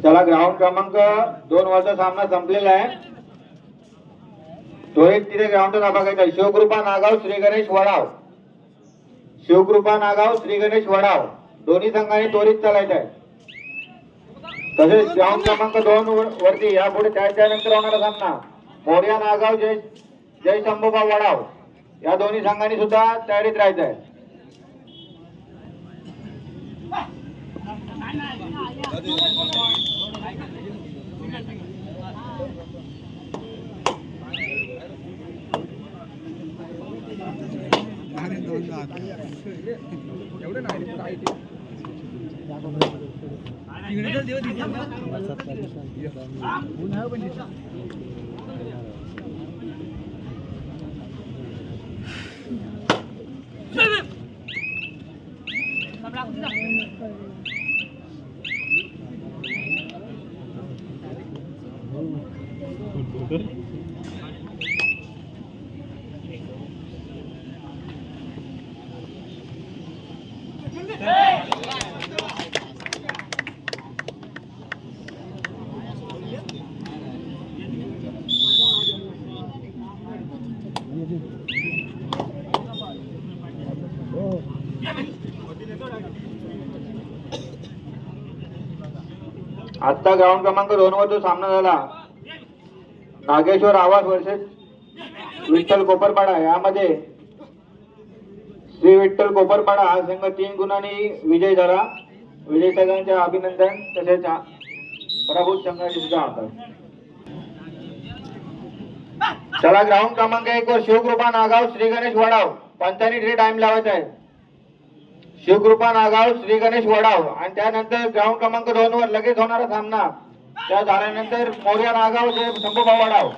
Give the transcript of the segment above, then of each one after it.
चला ग्राउंड क्रमांक 2 वरचा सामना संपलेला आहे. त्वरित तिथे ग्राउंडचा बघायचा. शिवकृपा नागाव श्री गणेश वडाव, शिवकृपा नागाव श्री गणेश वडाव दोन्ही संघांनी त्वरित चालायचं आहे. तसेच ग्राउंड क्रमांक 2 वरती यापुढे त्याच्यानंतर होणारा सामना मोर्या नागाव जय शंभूबा वडाव या दोन्ही संघांनी सुद्धा तयारीत राहायचं आहे. आता ग्राउंड क्रमांक 2 वर जो सामना झाला नागेश्वर आवास वर्सेस विठ्ठल कोपरपाडा, यामध्ये श्री विठ्ठल कोपरपाडा हा संघ 3 गुणांनी विजय झाला. विजय संघांचे अभिनंदन. तसेच प्रभूत संघाचे सुद्धा आभार. चला ग्राउंड क्रमांक 1 वर शिवकृपा नागाव श्री गणेश वडाव पंचांनी इथे टाइम लावायचा आहे. शिवकृपा नागाव श्री गणेश वडाव आणि त्यानंतर ग्राउंड क्रमांक 2 वर लगेच होणारा सामना त्या झाल्यानंतर मोर्या नागाव जय शंभूबा वडाव.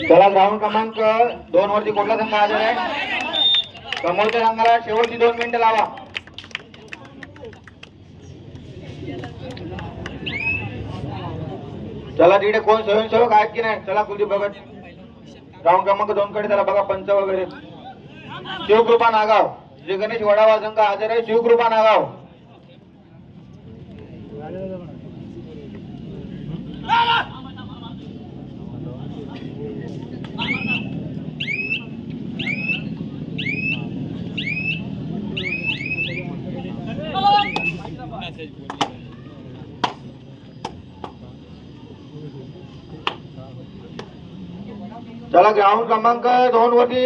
चला ग्राउंड क्रमांक 2 वरती कुठला संघ हजर आहे? समोरच्या संघाला शेवटची 2 मिनिटं लावा. चला तिकडे कोण स्वयंसेवक आहेत की नाही? चला कुलदीप बघत ग्राउंड क्रमांक 2 कडे चला बघा. पंच वगैरे शिवकृपा नागाव श्री गणेश वडावा संघ हजर आहे. शिवकृपा नागाव चला ग्राउंड क्रमांक 2 वरती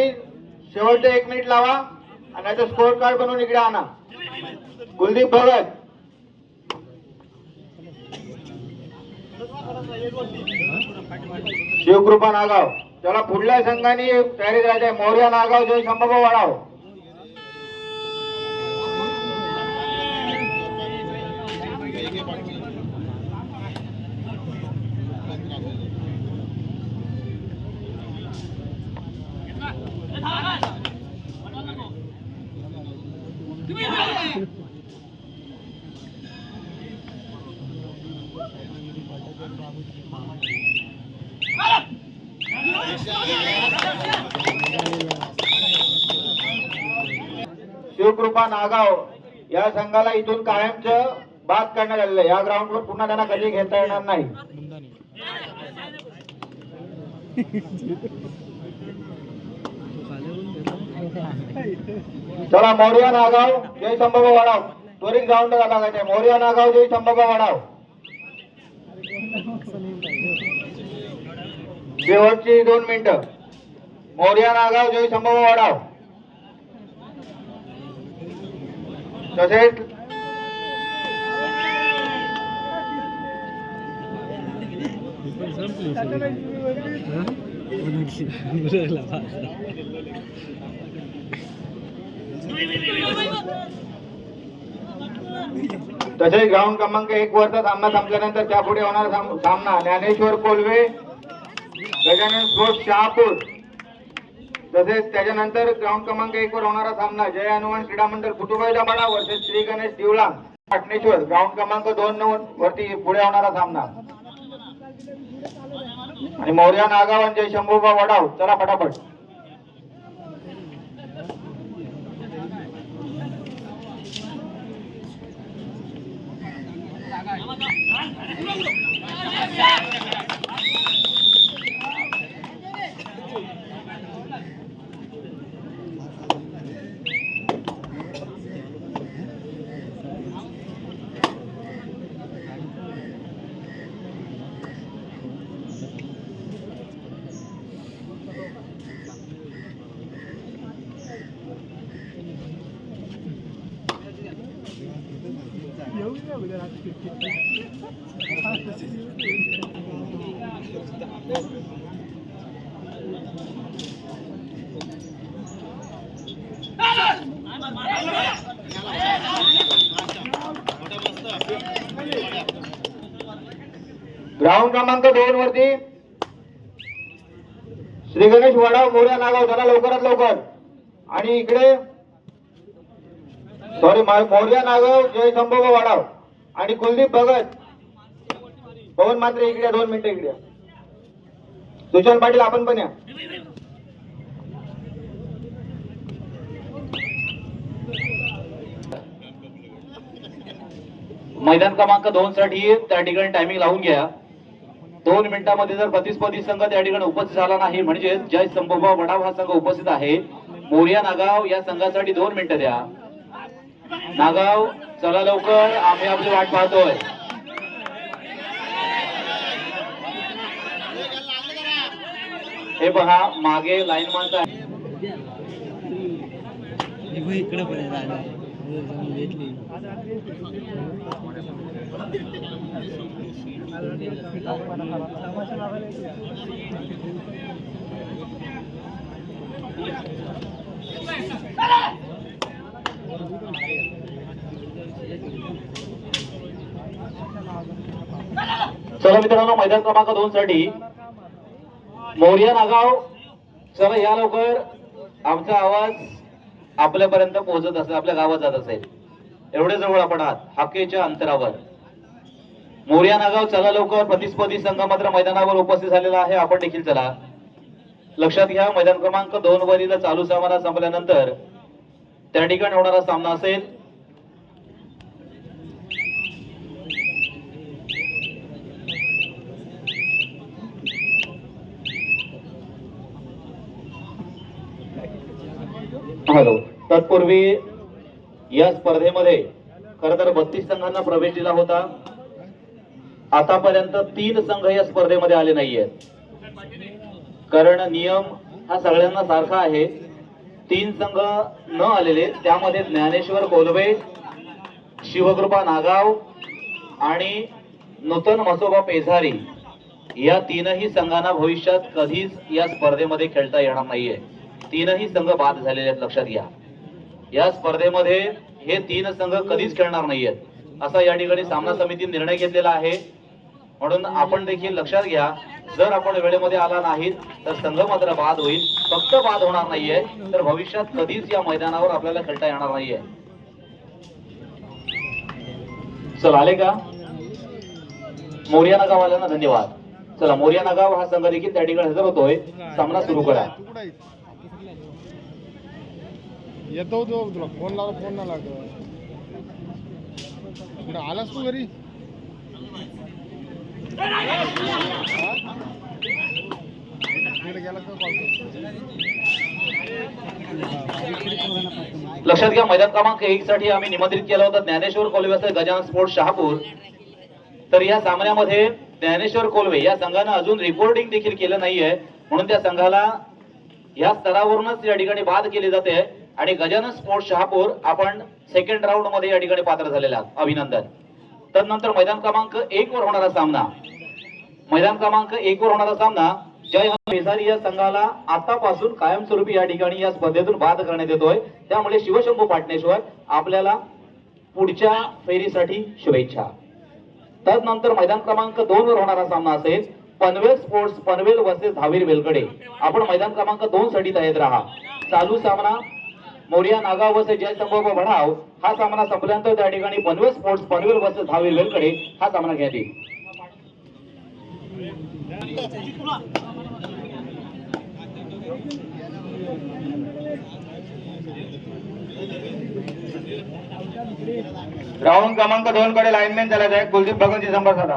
शेवटचे 1 मिनिट लावा आणि आता स्कोर कार्ड बनवून इकडे आणा. कुलदीप भगत शिवकृपा नागाव. चला पुढल्या संघाने तयारी करायची आहे. मोर्या नागाव जय शंभूबा वडाव. शिवकृपा नागाव या संघाला इथून कायमचं बाद करण्यात आलेलं आहे. या ग्राउंडवर पुन्हा त्यांना कधी घेता येणार नाही. चला मोर्या नागाव जय संभाव्य वाढाव त्वरित ग्राउंड लागायचे. मोर्या नागाव जय संभाव्य वाढाव शेवटची 2 मिनिटं. मोर्या नागाव जय संभाव्य वाढाव तसेच तसेच ग्राउंड क्रमांक 1 वरचा सामना संपल्यानंतर त्यापुढे होणारा सामना ज्ञानेश्वर कोल्हे गजानन स्पोर्ट्स शहापूर तसेच त्याच्यानंतर ग्राउंड क्रमांक 1 वर होणारा सामना जय हनुमान क्रीडा मंडळ कुटुंबाई दाभाडा वर्सेस श्री गणेश दिवला पाटणेश्वर ग्राउंड क्रमांक 2 वरती पुढे होणारा सामना. आणि मोर्या नागाव आणि जय शंभूबा वडाव. चला फटाफट. ग्राउंड क्रमांक 2 वरती श्री गणेश वडाव मोर्या नागाव. चला लवकरात लवकर. आणि इकडे मोर्या नागाव जय संभोग वाडाव आणि कुलदीप भगत पवन मात्र इकडे 2 मिनिटं इकडे. सुशांत पाटील आपण पण या. मैदान क्रमांक 2 साठी त्या ठिकाणी टायमिंग लावून घ्या. 2 मिनिटांमध्ये जर प्रतिस्पर्धी संघ त्या ठिकाणी उपस्थित झाला नाही म्हणजे जय संभोबा वडाव हा संघ उपस्थित आहे. मोर्या नागाव या संघासाठी 2 मिनिटं द्या. नागाव चला लवकर, आम्ही आपली वाट पाहतोय. हे पहा मागे लाईन माणसं आहे. चला मित्रांनो, मैदान क्रमांक 2 साठी मोर्या नागाव चला या लवकर. आमचा आवाज आपल्यापर्यंत पोहोचत असेल, आपल्या गावात जात असेल एवढे जवळ आपण आहात, हाकेच्या अंतरावर. मोर्या नागाव चला लवकर. प्रतिस्पर्धी संघ मात्र मैदानावर उपस्थित झालेला आहे. आपण देखील चला. लक्षात घ्या, मैदान क्रमांक 2 वरील चालू सामना संपल्यानंतर त्या ठिकाणी होणारा सामना असेल हॅलो. तत्पूर्वी या स्पर्धेमध्ये खरं तर 32 संघांना प्रवेश दिला होता. आतापर्यंत 3 संघ या स्पर्धेमध्ये आले नाहीयेत, कारण नियम हा सगळ्यांना सारखा आहे. 3 संघ न आलेले त्यामध्ये ज्ञानेश्वर कोल्हे, शिवकृपा नागाव आणि नूतन मसोबा पेझारी या 3ही संघांना भविष्यात कधीच या स्पर्धेमध्ये खेळता येणार नाहीये. 3ही संघ बाद झालेले आहेत. लक्षात घ्या, या स्पर्धेमध्ये हे 3 संघ कधीच खेळणार नाहीयेत असा या ठिकाणी सामना समितीने निर्णय घेतलेला आहे. म्हणून आपण देखील लक्षात घ्या, जर आपण वेळेमध्ये आला नाहीत तर संघ मात्र बाद होईल. फक्त बाद होणार नाहीये, तर भविष्यात कधीच या मैदानावर आपल्याला खेळता येणार नाहीये. चला आले का? मोरिया नागावाल्यांना धन्यवाद. चला मोरिया नागाव हा संघ देखील त्या ठिकाणी हजर होतोय. सामना सुरू करा. येतो तो तुला फोन लाव, फोन ना लाग इकडे आलास तू घरी? इकडे गेला का कॉल लक्षात घ्या, मैदान क्रमांक 1 साठी आम्ही निमंत्रित केलं होतं ज्ञानेश्वर कोल्हे गजानन स्पोर्ट्स शहापूर. तर या सामन्यामध्ये ज्ञानेश्वर कोल्हे या संघानं अजून रिपोर्टिंग देखील केलं नाहीये, म्हणून त्या संघाला या स्तरावरूनच या ठिकाणी बाद केली जाते आणि गजानन स्पोर्ट्स शहापूर आपण सेकंड राऊंड मध्ये या ठिकाणी पात्र झालेला आहात. अभिनंदन. तदनंतर मैदान क्रमांक 1 वर होणारा सामना, मैदान क्रमांक 1 वर होणारा सामना जय बेसारी या संघाला आतापासून कायमस्वरूपी या ठिकाणी या स्पर्धेतून बाद करण्यात येतोय. त्यामुळे शिवशंभू पाटणेश्वर आपल्याला पुढच्या फेरीसाठी शुभेच्छा. तदनंतर मैदान क्रमांक 2 वर होणारा सामना असेल पनवेल स्पोर्ट्स पनवेल वर्सेस धावीर वेलकडे. आपण मैदान क्रमांक 2 साठी तयार राहा. चालू सामना मोरिया नागाव वर्सेस जय संभव भडाव. हा सामना संपल्यानंतर त्या ठिकाणी पनवेल स्पोर्ट्स पनवेल वर्सेस धावीर वेलकडे हा सामना घेण्यात येईल. राऊंड क्रमांक 2 कडे लाईनमॅन चालत आहे. कुलदीप भगतजी संपर्क साधा.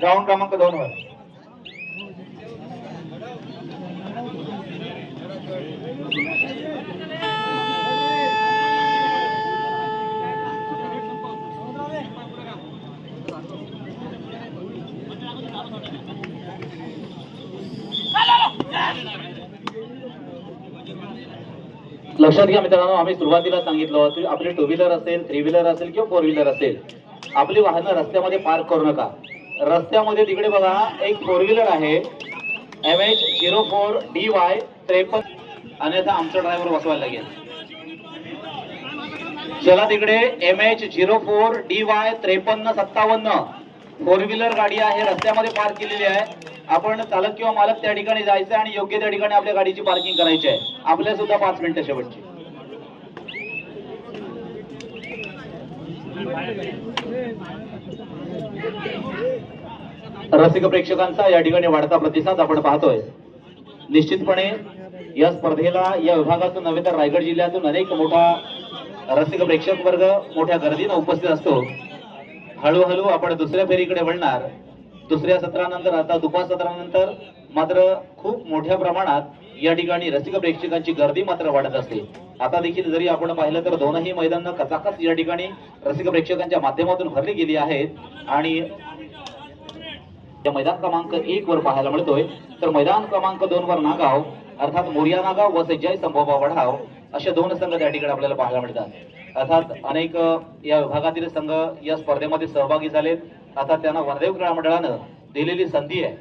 राऊंड क्रमांक 2 वर लक्षात घ्या मित्रांनो, आम्ही सुरुवातीला सांगितलं होतं आपली 2 व्हीलर असेल 3 व्हीलर असेल किंवा 4 व्हीलर असेल, आपली वाहनं रस्त्यामध्ये पार्क करू नका. रस्त्यामध्ये तिकडे बघा एक 4 व्हीलर आहे MH04DY 53, अन्यथा आमचा ड्रायव्हर बसवायला लागेल. चला तिकडे MH04DY 5357 4 व्हीलर गाडी आहे, रस्त्यामध्ये पार्क केलेली आहे. आपण चालक किंवा मालक त्या ठिकाणी जायचं आणि योग्य त्या ठिकाणी आपल्या गाडीची पार्किंग करायची आहे. आपल्या सुद्धा 5 मिनिटं शेवटची. रसिक प्रेक्षकांचा या ठिकाणी वाढता प्रतिसाद आपण पाहतोय. निश्चितपणे या स्पर्धेला या विभागातून नव्हे तर रायगड जिल्ह्यातून अनेक मोठा रसिक प्रेक्षक वर्ग मोठ्या गर्दीने उपस्थित असतो. हळूहळू आपण दुसऱ्या फेरीकडे वळणार. दुसऱ्या सत्रानंतर आता दुपार सत्रानंतर मात्र खूप मोठ्या प्रमाणात या ठिकाणी रसिक प्रेक्षकांची गर्दी मात्र वाढत असते. आता देखील जरी आपण पाहिलं तर दोनही मैदान कचाकच या ठिकाणी रसिक प्रेक्षकांच्या माध्यमातून भरली गेली आहेत आणि मैदान क्रमांक 1 वर पाहायला मिळतोय. तर मैदान क्रमांक 2 वर नागाव अर्थात मोरिया नागाव व जय संभोबा वढाव असे 2 संघ त्या ठिकाणी आपल्याला पाहायला मिळतात. अर्थात अनेक या विभागातील संघ या स्पर्धेमध्ये सहभागी झालेत. आता त्यांना वनदेव क्रीडा मंडळानं दिलेली संधी आहे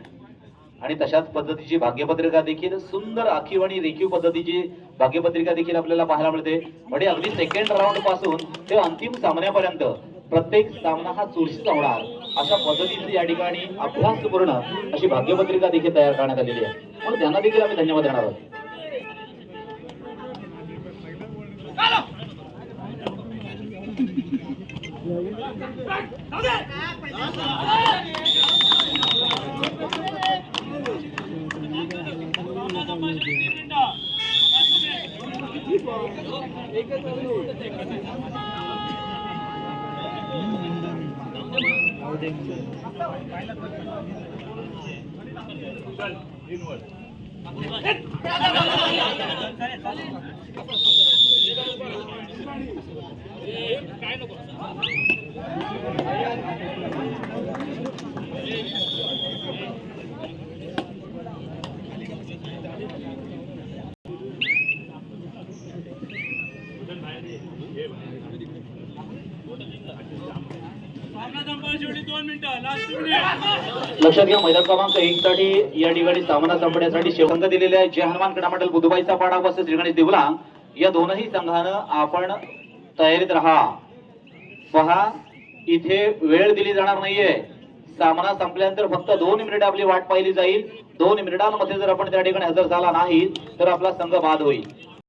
आणि तशाच पद्धतीची भाग्यपत्रिका देखील सुंदर आखीव आणि रेखीव पद्धतीची भाग्यपत्रिका देखील आपल्याला पाहायला मिळते. म्हणजे अगदी सेकंड राऊंड पासून ते अंतिम सामन्यापर्यंत प्रत्येक सामना हा चुरशीचा होणार अशा पद्धतीची या ठिकाणी अभ्यासपूर्ण अशी भाग्यपत्रिका देखील तयार करण्यात आलेली आहे. म्हणून त्यांना देखील आम्ही धन्यवाद देणार आहोत. लक्षात घ्या, मैदान क्रमांक 1 साठी या ठिकाणी सामना संपण्यासाठी शेवंत दिलेले आहे. जय हनुमान क्रीडा मंडळ बुधबाईचा पाडा वर्सेस श्रीगणेश देवला. या दोनही संघानं आपण तयारीत राहा. पहा, इथे वेळ दिली जाणार नाहीये. सामना संपल्यानंतर फक्त 2 मिनिट आपली वाट पाहिली जाईल. 2 मिनिटांमध्ये जर आपण त्या ठिकाणी हजर झाला नाही तर आपला संघ बाद होईल.